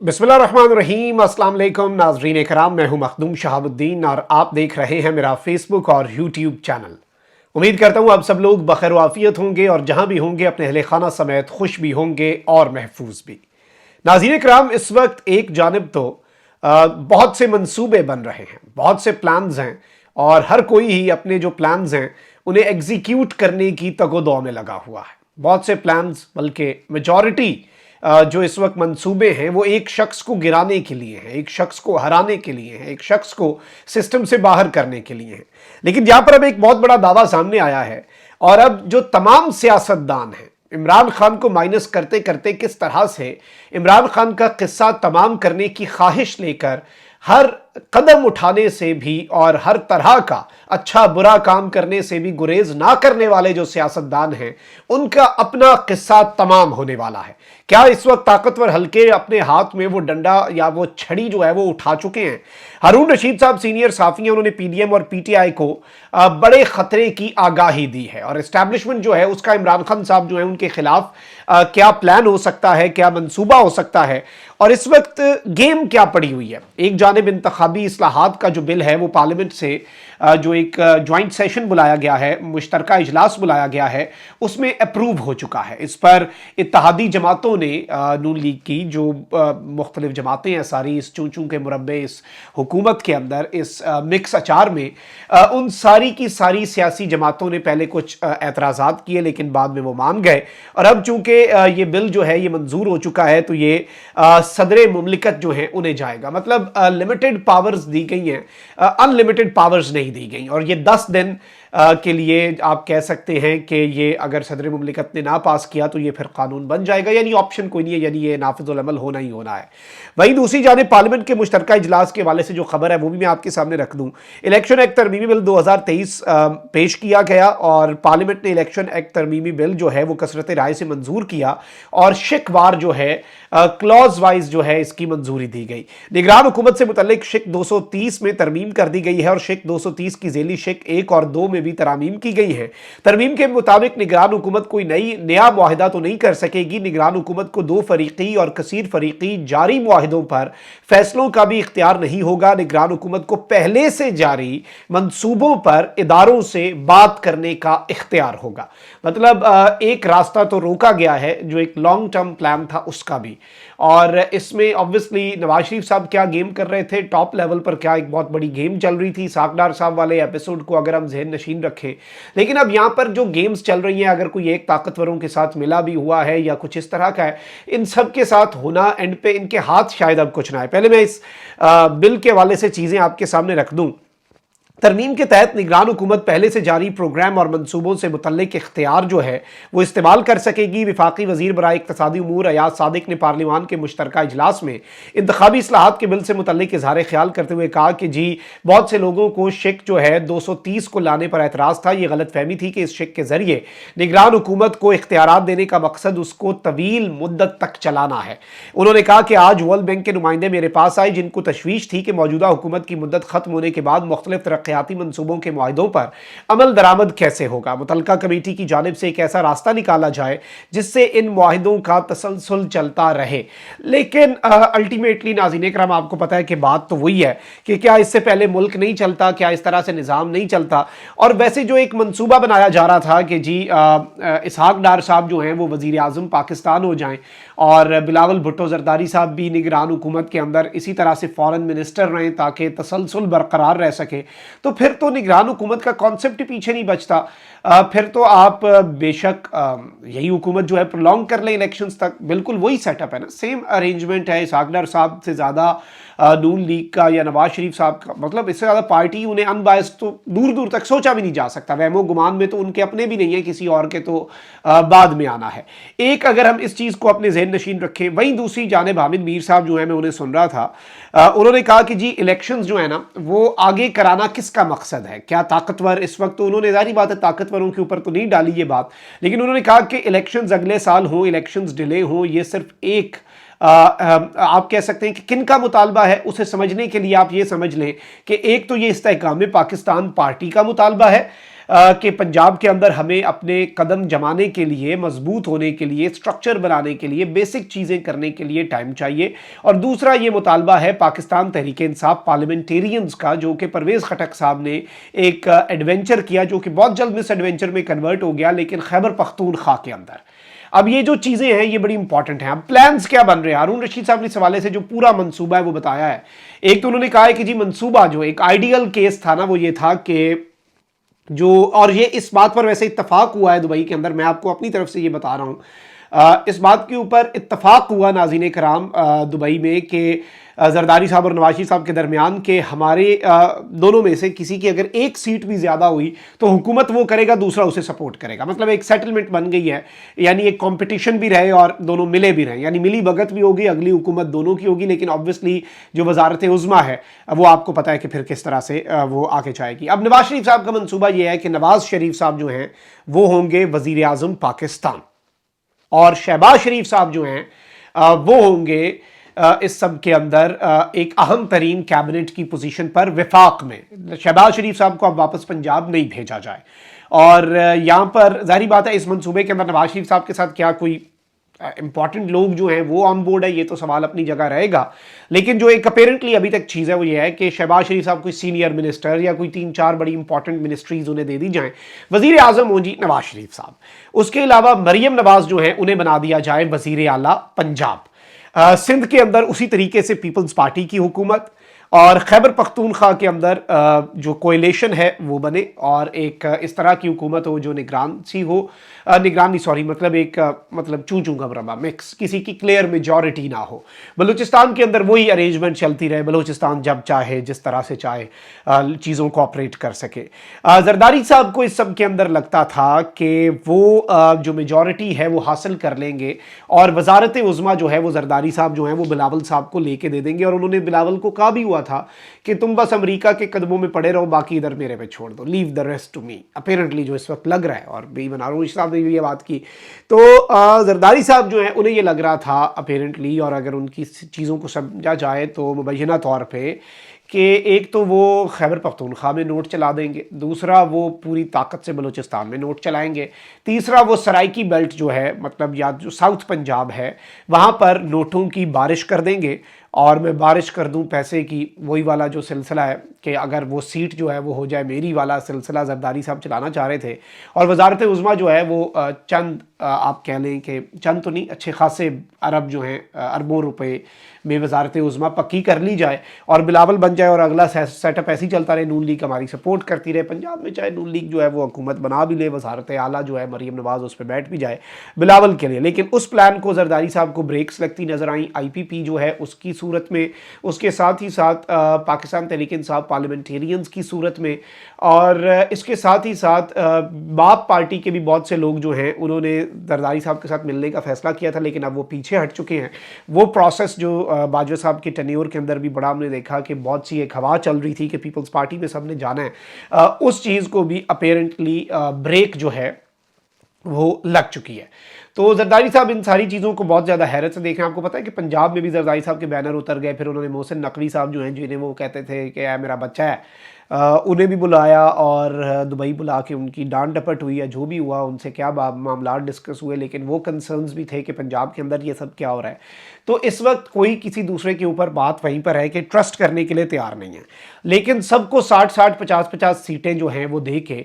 बिस्मिल्लाहिर्रहमानिर्रहीम, अस्सलाम वालेकुम नाज़रीन कराम। मैं हूं मखदूम शहाबुद्दीन और आप देख रहे हैं मेरा फेसबुक और यूट्यूब चैनल। उम्मीद करता हूं आप सब लोग बखैर वाफियत होंगे और जहां भी होंगे अपने अहले खाना समेत खुश भी होंगे और महफूज भी। नाज़रीन कराम, इस वक्त एक जानिब तो बहुत से मंसूबे बन रहे हैं, बहुत से प्लान्स हैं और हर कोई ही अपने जो प्लान्स हैं उन्हें एग्जीक्यूट करने की तगोदौ में लगा हुआ है। बहुत से प्लान्स, बल्कि मेजॉरिटी जो इस वक्त मंसूबे हैं वो एक शख्स को गिराने के लिए हैं, एक शख्स को हराने के लिए हैं, एक शख्स को सिस्टम से बाहर करने के लिए हैं। लेकिन यहां पर अब एक बहुत बड़ा दावा सामने आया है और अब जो तमाम सियासतदान हैं, इमरान खान को माइनस करते करते किस तरह से इमरान खान का किस्सा तमाम करने की ख्वाहिश लेकर हर कदम उठाने से भी और हर तरह का अच्छा बुरा काम करने से भी गुरेज ना करने वाले जो सियासतदान हैं, उनका अपना किस्सा तमाम होने वाला है। क्या इस वक्त ताकतवर हल्के अपने हाथ में वो डंडा या वो छड़ी जो है वो उठा चुके हैं? हारून रशीद साहब सीनियर साफी हैं, उन्होंने पीडीएम और पीटीआई को बड़े खतरे की आगाही दी है और एस्टैब्लिशमेंट जो है उसका इमरान खान साहब जो है उनके खिलाफ क्या प्लान हो सकता है, क्या मंसूबा हो सकता है और इस वक्त गेम क्या पड़ी हुई है। एक जानिब इंतखाबी इस्लाहात का जो बिल है वो पार्लियामेंट से जो एक ज्वाइंट सेशन बुलाया गया है, मुश्तरका इजलास बुलाया गया है, उसमें अप्रूव हो चुका है। इस पर इत्तेहादी जमातों ने नून लीग की जो मुख्तलिफ जमातें हैं सारी इस चूं चूं के मुरब्बे इस हुकूमत के अंदर इस मिक्स अचार में उन सारी की सारी सियासी जमातों ने पहले कुछ एतराज़ात किए लेकिन बाद में वो मान गए और अब चूंकि ये बिल जो है ये मंजूर हो चुका है तो ये सदर मुमलिकत जो है उन्हें जाएगा। मतलब लिमिटेड पावर्स दी गई हैं, अनलिमिटेड पावर्स नहीं दी गई और ये 10 दिन के लिए आप कह सकते हैं कि ये अगर सदर मुमलिकत ने ना पास किया तो ये फिर कानून बन जाएगा, यानी ऑप्शन कोई नहीं है, यानी ये नाफिजुल अमल होना ही होना है। वहीं दूसरी जानिब पार्लियामेंट के मुश्तरका इजलास के हवाले से जो खबर है वो भी मैं आपके सामने रख दूं। इलेक्शन एक्ट तरमीमी बिल 2023 पेश किया गया और पार्लियामेंट ने इलेक्शन एक्ट तरमीमी बिल जो है वो कसरत राय से मंजूर किया और शिकवार जो है क्लॉज वाइज जो है इसकी मंजूरी दी गई। निगरान हुकूमत से मुतल्लिक शिक 230 में तरमीम कर दी गई है और शिक 230 की झेली शिक 1 और 2 में भी तरमीम की गई है। तरमीम के मुताबिक निगरान हुकूमत कोई नया मुआहिदा तो नहीं कर सकेगी। निगरान हुकूमत को 2 फरीकी और कसीर फरीकी जारी मुआहिदों पर फैसलों का भी इख्तियार नहीं होगा। निगरान हुकूमत को पहले से जारी मंसूबों पर इदारों से बात करने का इख्तियार होगा। मतलब एक रास्ता तो रोका गया है जो एक लॉन्ग टर्म प्लान था उसका भी, और इसमें ऑब्वियसली नवाज शरीफ साहब क्या गेम कर रहे थे, टॉप लेवल पर क्या एक बहुत बड़ी गेम चल रही थी। साकडार साहब वाले एपिसोड को अगर हम ज़हन नशीन रखें, लेकिन अब यहाँ पर जो गेम्स चल रही हैं, अगर कोई एक ताकतवरों के साथ मिला भी हुआ है या कुछ इस तरह का है, इन सब के साथ होना एंड पे इनके हाथ शायद अब कुछ ना है। पहले मैं इस बिल के हवाले से चीज़ें आपके सामने रख दूँ। तरमीम के तहत निगरान हुकूमत पहले से जारी प्रोग्राम और मनसूबों से मुतल्लिक इख्तियार जो है वो इस्तेमाल कर सकेगी। वफाकी वजीर बराए इक्तसादी उमूर अयाज सादिक ने पार्लियामान के मुश्तरका इजलास में इंतखाबी इस्लाहात के बिल से मुतल्लिक इजहार ख्याल करते हुए कहा कि जी बहुत से लोगों को शिक जो है 230 को लाने पर एतराज़ था। ये गलत फहमी थी कि इस शिक के जरिए निगरान हुकूमत को इख्तियारात देने का मकसद उसको तवील मुद्दत तक चलाना है। उन्होंने कहा कि आज वर्ल्ड बैंक के नुमाइंदे मेरे पास आए जिनको तशवीश थी कि मौजूदा हुकूमत की मुद्दत खत्म होने के बाद मुख्तलिफ तरक्याती मंसूबों के मुआहिदों पर अमल दरामद कैसे होगा। मुतल्लिका कमेटी की जानिब से एक ऐसा रास्ता निकाला जाए जिससे इन मुआहिदों का तसलसल चलता रहे। लेकिन अल्टीमेटली नाज़रीन करम, आपको पता है कि बात तो वही है कि क्या इससे पहले मुल्क नहीं चलता, क्या इस तरह से निज़ाम नहीं चलता। और वैसे जो एक मंसूबा बनाया जा रहा था कि जी इसहाक डार साहब जो हैं वो वज़ीर आज़म पाकिस्तान हो जाएं और बिलावल भुट्टो जरदारी साहब भी निगरान हुकूमत के अंदर इसी तरह से फॉरेन मिनिस्टर रहें ताकि तसलसल बरकरार रह सके, तो फिर तो निगरान हुकूमत का कॉन्सेप्ट ही पीछे नहीं बचता। फिर तो आप बेशक यही हुकूमत जो है प्रोलॉन्ग कर लें इलेक्शंस तक, बिल्कुल वही सेटअप है ना, सेम अरेंजमेंट है। साकडार साहब से ज़्यादा नून लीग का या नवाज शरीफ साहब का, मतलब इससे ज़्यादा पार्टी उन्हें अनबायस्ड तो दूर दूर तक सोचा भी नहीं जा सकता। वहमो गुमान में तो उनके अपने भी नहीं है, किसी और के तो बाद में आना है। एक अगर हम इस चीज़ को अपने जहन नशीन रखें, वहीं दूसरी जानिब हामिद मीर साहब जो है, मैं उन्हें सुन रहा था, उन्होंने कहा कि जी इलेक्शंस जो है ना वो आगे कराना किसका मकसद है, क्या ताकतवर इस वक्त, तो उन्होंने जाहिर बात है ताकतवरों के ऊपर तो नहीं डाली ये बात, लेकिन उन्होंने कहा कि इलेक्शंस अगले साल हो, इलेक्शंस डिले हो, ये सिर्फ एक आप कह सकते हैं कि किन का मुतालबा है उसे समझने के लिए आप ये समझ लें कि एक तो ये इस्तेहकाम पाकिस्तान पार्टी का मुतालबा है कि पंजाब के अंदर हमें अपने कदम जमाने के लिए, मजबूत होने के लिए, स्ट्रक्चर बनाने के लिए, बेसिक चीज़ें करने के लिए टाइम चाहिए। और दूसरा ये मुतालबा है पाकिस्तान तहरीक इंसाफ पार्लियामेंटेरियंस का, जो कि परवेज़ खटक साहब ने एक एडवेंचर किया जो कि बहुत जल्द मिस एडवेंचर में कन्वर्ट हो गया, लेकिन खैबर पख्तूनख्वा के अंदर। अब ये जो चीजें हैं ये बड़ी इंपॉर्टेंट हैं। अब प्लान्स क्या बन रहे हैं? हारून रशीद साहब ने इस हवाले से जो पूरा मंसूबा है वो बताया है। एक तो उन्होंने कहा है कि जी मंसूबा जो एक आइडियल केस था ना, वो ये था कि जो, और ये इस बात पर वैसे इत्तफाक हुआ है दुबई के अंदर, मैं आपको अपनी तरफ से ये बता रहा हूँ, इस बात के ऊपर इत्तफाक हुआ नाज़रीन कराम दुबई में कि जरदारी साहब और नवाज शरीफ साहब के दरमियान के हमारे दोनों में से किसी की अगर एक सीट भी ज़्यादा हुई तो हुकूमत वो करेगा, दूसरा उसे सपोर्ट करेगा। मतलब एक सेटलमेंट बन गई है, यानी एक कंपटीशन भी रहे और दोनों मिले भी रहे, यानी मिली भगत भी होगी, अगली हुकूमत दोनों की होगी। लेकिन ऑब्वियसली जो वजारत उज़्मा है वो आपको पता है कि फिर किस तरह से वो आगे जाएगी। अब नवाज शरीफ साहब का मनसूबा ये है कि नवाज शरीफ साहब जो हैं वो होंगे वज़ीर आज़म पाकिस्तान, और शहबाज शरीफ साहब जो हैं वो होंगे इस सब के अंदर एक अहम तरीन कैबिनेट की पोजीशन पर विफाक में। शहबाज शरीफ साहब को अब वापस पंजाब नहीं भेजा जाए। और यहाँ पर जाहिर बात है इस मंसूबे के अंदर नवाज शरीफ साहब के साथ क्या कोई इंपॉर्टेंट लोग जो हैं वो ऑन बोर्ड है, ये तो सवाल अपनी जगह रहेगा। लेकिन जो एक अपेरेंटली अभी तक चीज़ है वो ये है कि शहबाज शरीफ साहब कोई सीनियर मिनिस्टर या कोई 3-4 बड़ी इंपॉर्टेंट मिनिस्ट्रीज उन्हें दे दी जाएं। वजीर आजम हो जी नवाज शरीफ साहब, उसके अलावा मरियम नवाज जो है उन्हें बना दिया जाए वजीर आला पंजाब। सिंध के अंदर उसी तरीके से पीपल्स पार्टी की हुकूमत, और खैबर पख्तूनख्वा के अंदर जो कोएलिशन है वो बने, और एक इस तरह की हुकूमत हो जो निगरान सी हो, निगरानी सॉरी मतलब एक मतलब चूं चूं घबराबा मिक्स, किसी की क्लियर मेजॉरिटी ना हो। बलूचिस्तान के अंदर वही अरेंजमेंट चलती रहे, बलूचिस्तान जब चाहे जिस तरह से चाहे चीज़ों को ऑपरेट कर सके। जरदारी साहब को इस सब के अंदर लगता था कि वो जो मेजॉरिटी है वो हासिल कर लेंगे, और वजारत उज़्मा जो है वो जरदारी साहब जो है वो बिलावल साहब को लेके दे देंगे। और उन्होंने बिलावल को कहा भी हुआ था कि तुम बस अमेरिका के कदमों में पड़े रहो, बाकी इधर मेरे पे छोड़ दो, leave the rest to me. Apparently जो इस वक्त लग रहा है, और बेईमान हारून साहब ने भी ये बात की, तो जरदारी साहब जो है उन्हें ये लग रहा था अपेरेंटली, और अगर उनकी चीज़ों को समझा जाए तो मुबैना तौर पर कि एक तो वो खैबर पख्तूनख्वा में नोट चला देंगे, दूसरा वो पूरी ताकत से बलूचिस्तान में नोट चलाएंगे, तीसरा वो सराइकी बेल्ट जो है मतलब या जो साउथ पंजाब है वहाँ पर नोटों की बारिश कर देंगे। और मैं बारिश कर दूं पैसे की, वही वाला जो सिलसिला है कि अगर वो सीट जो है वो हो जाए मेरी वाला सिलसिला जरदारी साहब चलाना चाह रहे थे। और वजारत उज़्मा जो है वो चंद आप कह लें कि चंद तो नहीं, अच्छे खासे अरब जो हैं अरबों रुपए में वजारत उज़्मा पक्की कर ली जाए और बिलावल बन जाए, और अगला सेटअप ऐसे ही चलता रहे, नून लीग हमारी सपोर्ट करती रहे पंजाब में, चाहे नून लीग जो है वो हुकूमत बना भी ले, वजारत आला जो है मरीम नवाज उस पर बैठ भी जाए बिलावल के लिए। लेकिन उस प्लान को जरदारी साहब को ब्रेक्स लगती नजर आई IPP जो है उसकी सूरत में, उसके साथ ही साथ पाकिस्तान तहरीक इंसाफ पार्लियामेंटेरियंस की सूरत में, और इसके साथ ही साथ बाप पार्टी के भी बहुत से लोग जो हैं उन्होंने जरदारी साहब के साथ मिलने का फैसला किया था, लेकिन अब वो पीछे हट चुके हैं। वो प्रोसेस जो बाजवा साहब के टेन्योर के अंदर भी बड़ा हमने देखा कि बहुत सी एक हवा चल रही थी कि पीपल्स पार्टी में सबने जाना है, उस चीज़ को भी अपेरेंटली ब्रेक जो है वो लग चुकी है। तो जरदारी साहब इन सारी चीज़ों को बहुत ज़्यादा हैरत से देखें। आपको पता है कि पंजाब में भी जरदारी साहब के बैनर उतर गए, फिर उन्होंने मोहसिन नकवी साहब जो हैं जिन्हें वो कहते थे कि मेरा बच्चा है, उन्हें भी बुलाया और दुबई बुला के उनकी डांट डपट हुई है, जो भी हुआ उनसे क्या मामला डिस्कस हुए, लेकिन वो कंसर्न्स भी थे कि पंजाब के अंदर ये सब क्या हो रहा है। तो इस वक्त कोई किसी दूसरे के ऊपर बात वहीं पर है कि ट्रस्ट करने के लिए तैयार नहीं है, लेकिन सबको 60-60 50-50 सीटें जो हैं वो दे के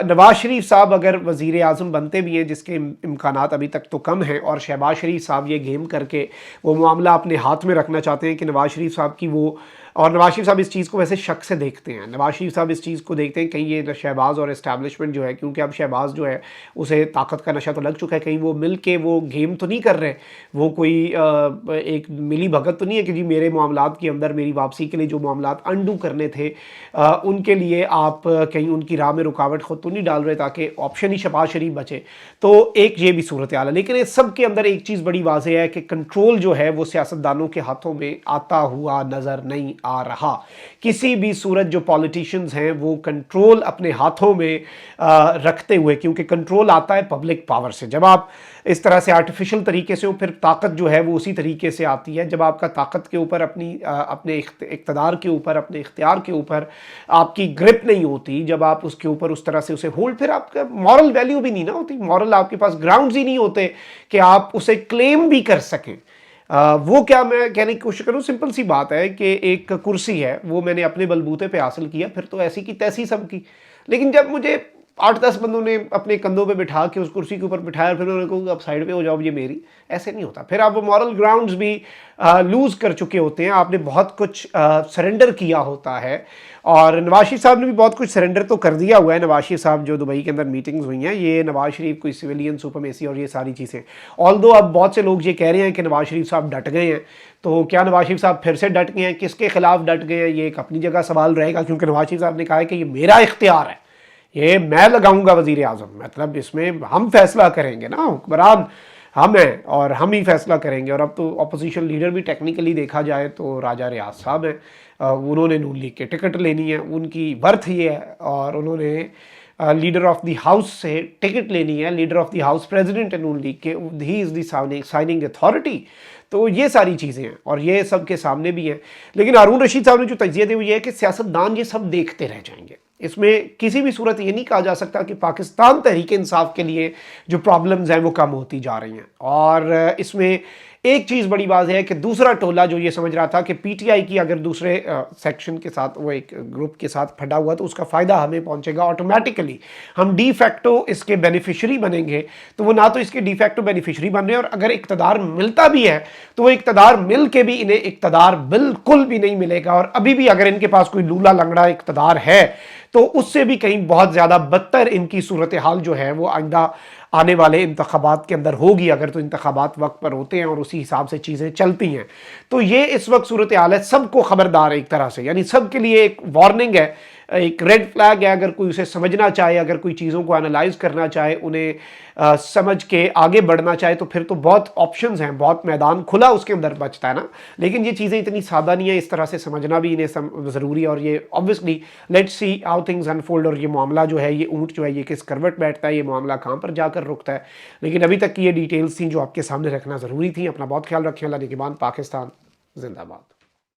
नवाज शरीफ साहब अगर वज़ीर आज़म बनते भी हैं, जिसके इम्कानात अभी तक तो कम हैं, और शहबाज शरीफ साहब ये गेम करके वो मामला अपने हाथ में रखना चाहते हैं कि नवाज शरीफ साहब की वो, और नवाज शरीफ साहब इस चीज़ को वैसे शक से देखते हैं, नवाज शरीफ साहब इस चीज़ को देखते हैं कहीं ये शहबाज और इस्टेब्लिशमेंट जो है, क्योंकि अब शहबाज जो है उसे ताकत का नशा तो लग चुका है, कहीं वो मिल के वो गेम तो नहीं कर रहे, वो कोई एक मिली भगत तो नहीं है कि जी मेरे मामलात के अंदर मेरी वापसी के लिए जो मामलात अनडू करने थे उनके लिए आप कहीं उनकी राह में रुकावट खुद तो नहीं डाल रहे ताकि ऑप्शन ही शहबाज शरीफ बचे। तो एक ये भी सूरत हाल है, लेकिन इस सब के अंदर एक चीज़ बड़ी वाज़ेह है कि कंट्रोल जो है वो सियासतदानों के हाथों में आता हुआ नज़र नहीं आ रहा। किसी भी सूरत जो पॉलिटिशियंस हैं वो कंट्रोल अपने हाथों में रखते हुए, क्योंकि कंट्रोल आता है पब्लिक पावर से। जब आप इस तरह से आर्टिफिशियल तरीके से हो, फिर ताकत जो है वो उसी तरीके से आती है। जब आपका ताकत के ऊपर, अपने इख्तियार के ऊपर, अपने इख्तियार के ऊपर आपकी ग्रिप नहीं होती, जब आप उसके ऊपर उस तरह से उसे होल्ड, फिर आपका मॉरल वैल्यू भी नहीं ना होती, मॉरल आपके पास ग्राउंड्स ही नहीं होते कि आप उसे क्लेम भी कर सकें। वो क्या मैं कहने की कोशिश करूँ, सिंपल सी बात है कि एक कुर्सी है वो मैंने अपने बलबूते पे हासिल किया, फिर तो ऐसी की तैसी सब की। लेकिन जब मुझे 8-10 बंदों ने अपने कंधों पे बिठा के उस कुर्सी के ऊपर बिठाया, फिर उन्होंने कहा आप साइड पे हो जाओ, ये मेरी, ऐसे नहीं होता। फिर आप वो मॉरल ग्राउंड्स भी लूज कर चुके होते हैं, आपने बहुत कुछ सरेंडर किया होता है। और नवाज शरीफ साहब ने भी बहुत कुछ सरेंडर तो कर दिया हुआ है। नवाज शरीफ साहब जो दुबई के अंदर मीटिंग्स हुई हैं, ये नवाज शरीफ कोई सिविलियन सुपरमेसी और ये सारी चीज़ें, ऑल्दो अब बहुत से लोग ये कह रहे हैं कि नवाज शरीफ साहब डट गए हैं, तो क्या नवाज शरीफ साहब फिर से डट गए हैं, किसके खिलाफ डट गए हैं, ये एक अपनी जगह सवाल रहेगा। क्योंकि नवाज शरीफ साहब ने कहा है कि ये मेरा इख्तियार है, ये मैं लगाऊंगा वजीर आजम, मतलब इसमें हम फैसला करेंगे ना, हुक्मरान हम हैं और हम ही फैसला करेंगे। और अब तो अपोजिशन लीडर भी टेक्निकली देखा जाए तो राजा रियाज साहब हैं, उन्होंने नून लीग के टिकट लेनी है, उनकी वर्थ ये है, और उन्होंने लीडर ऑफ द हाउस से टिकट लेनी है, leader of the house president है नून लीग के, he is the signing authority. तो ये सारी चीज़ें हैं और ये सब के सामने भी हैं। लेकिन हारून रशीद साहब ने जो तज्जिया दी वो ये है कि सियासतदान ये सब देखते रह जाएंगे, इसमें किसी भी सूरत ये नहीं कहा जा सकता कि पाकिस्तान तहरीक इंसाफ के लिए जो प्रॉब्लम्स हैं वो कम होती जा रही हैं। और इसमें एक चीज़ बड़ी बात है कि दूसरा टोला जो ये समझ रहा था कि पीटीआई की अगर दूसरे सेक्शन के साथ, वो एक ग्रुप के साथ फटा हुआ, तो उसका फ़ायदा हमें पहुंचेगा ऑटोमेटिकली, हम डी फैक्टो इसके बेनिफिशरी बनेंगे। तो वो ना तो इसके डी फैक्टो बेनिफिशरी बन रहे हैं, और अगर इक़्तिदार मिलता भी है तो वो इक़्तिदार मिल के भी इन्हें इक़्तिदार बिल्कुल भी नहीं मिलेगा। और अभी भी अगर इनके पास कोई लूला लंगड़ा इक़्तिदार है तो उससे भी कहीं बहुत ज़्यादा बदतर इनकी सूरत हाल जो है वो आइंदा आने वाले इंतखाबात के अंदर होगी, अगर तो इंतखाबात वक्त पर होते हैं और उसी हिसाब से चीज़ें चलती हैं। तो ये इस वक्त सूरत हाल है, सबको खबरदार है एक तरह से, यानी सबके लिए एक वार्निंग है, एक रेड फ्लैग है। अगर कोई उसे समझना चाहे, अगर कोई चीज़ों को एनालाइज करना चाहे, उन्हें समझ के आगे बढ़ना चाहे, तो फिर तो बहुत ऑप्शंस हैं, बहुत मैदान खुला उसके अंदर बचता है ना। लेकिन ये चीज़ें इतनी सादा नहीं है, इस तरह से समझना भी इन्हें ज़रूरी है। और ये obviously let's see how things unfold, और ये मामला जो है, ये ऊँट जो है ये किस करवट बैठता है, ये मामला कहाँ पर जाकर रुकता है। लेकिन अभी तक की ये डिटेल्स थी जो आपके सामने रखना ज़रूरी थी। अपना बहुत ख्याल रखें। अल्लाह निगहबान। पाकिस्तान जिंदाबाद।